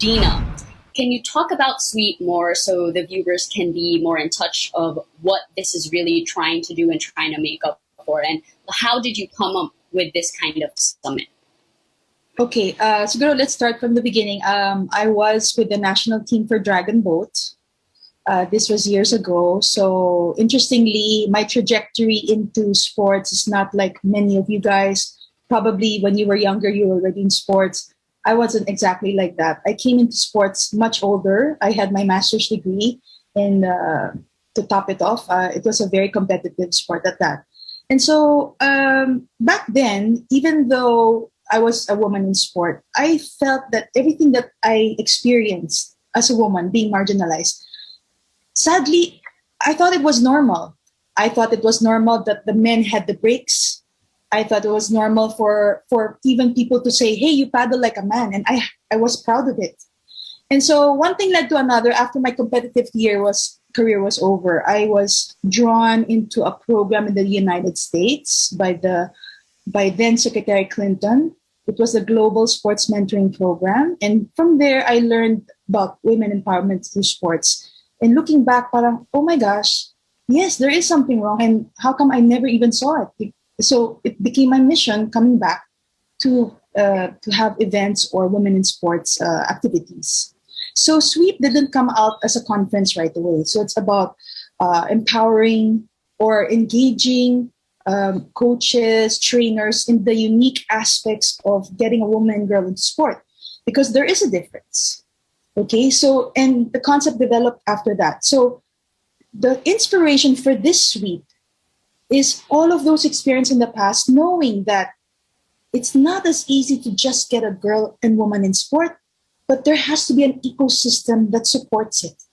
Dina, can you talk about Sweet more so the viewers can be more in touch of what this is really trying to do and trying to make up for? And how did you come up with this kind of summit? Okay, siguro let's start from the beginning. I was with the national team for Dragon Boat. This was years ago. So interestingly, my trajectory into sports is not like many of you guys. Probably when you were younger, you were already in sports. I wasn't exactly like that. I came into sports much older. I had my master's degree, and to top it off, it was a very competitive sport at that. And so back then, even though I was a woman in sport, I felt that everything that I experienced as a woman being marginalized, sadly, I thought it was normal. I thought it was normal that the men had the breaks. I thought it was normal for even people to say, hey, you paddle like a man. And I was proud of it. And so one thing led to another. After my competitive career was over, I was drawn into a program in the United States by then Secretary Clinton. It was the Global Sports Mentoring Program. And from there, I learned about women empowerment through sports. And looking back, parang, oh my gosh, yes, there is something wrong. And how come I never even saw it? So it became my mission coming back to have events or women in sports activities. So SWEEP didn't come out as a conference right away. So it's about empowering or engaging coaches, trainers in the unique aspects of getting a woman girl into sport, because there is a difference. Okay, so, and the concept developed after that. So the inspiration for this SWEEP is all of those experiences in the past, knowing that it's not as easy to just get a girl and woman in sport, but there has to be an ecosystem that supports it.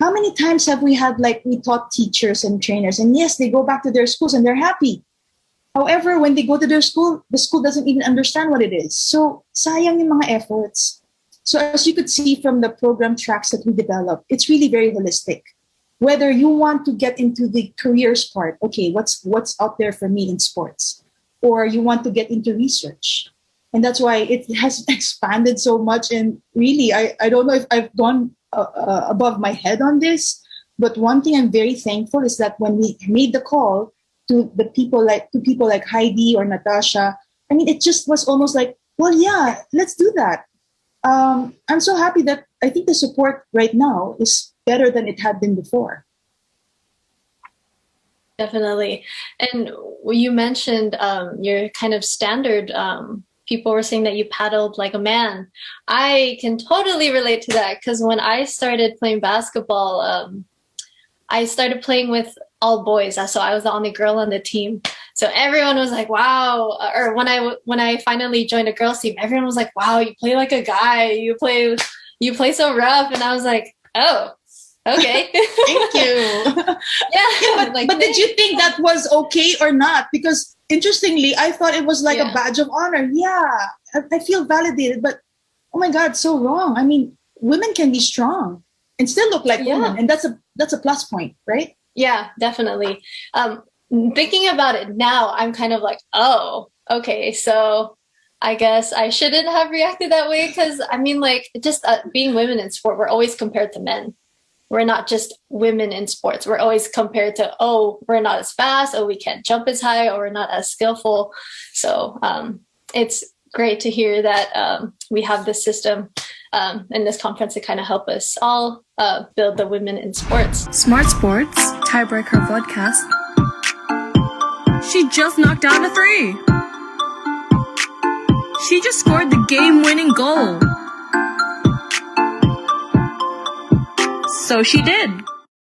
How many times have we had, like, we taught teachers and trainers, and yes, they go back to their schools and they're happy. However, when they go to their school, the school doesn't even understand what it is. So, sayang yung mga efforts. So as you could see from the program tracks that we developed, it's really very holistic. Whether you want to get into the careers part, okay, what's out there for me in sports? Or you want to get into research. And that's why it has expanded so much. And really, I don't know if I've gone above my head on this, but one thing I'm very thankful is that when we made the call to people like Heidi or Natasha, I mean, it just was almost like, well, yeah, let's do that. I'm so happy that I think the support right now is better than it had been before. Definitely. And you mentioned your kind of standard, people were saying that you paddled like a man. I can totally relate to that, because when I started playing basketball, I started playing with all boys. So I was the only girl on the team. So everyone was like, wow. Or when I finally joined a girls team, everyone was like, wow, you play like a guy. You play so rough. And I was like, oh, okay. Thank you. Yeah. But did you think that was okay or not? Because interestingly, I thought it was like a badge of honor. Yeah, I feel validated, but oh my God, so wrong. I mean, women can be strong and still look like women. And that's a plus point, right? Yeah, definitely. Thinking about it now, I'm kind of like, oh, okay, so I guess I shouldn't have reacted that way, because I mean, like, just being women in sport, we're always compared to men. We're not just women in sports. We're always compared to, oh, we're not as fast, oh, we can't jump as high, or we're not as skillful. So it's great to hear that we have this system in this conference to kind of help us all build the women in sports. Smart Sports, Tiebreaker Podcast. She just knocked down a 3. She just scored the game-winning goal. So she did.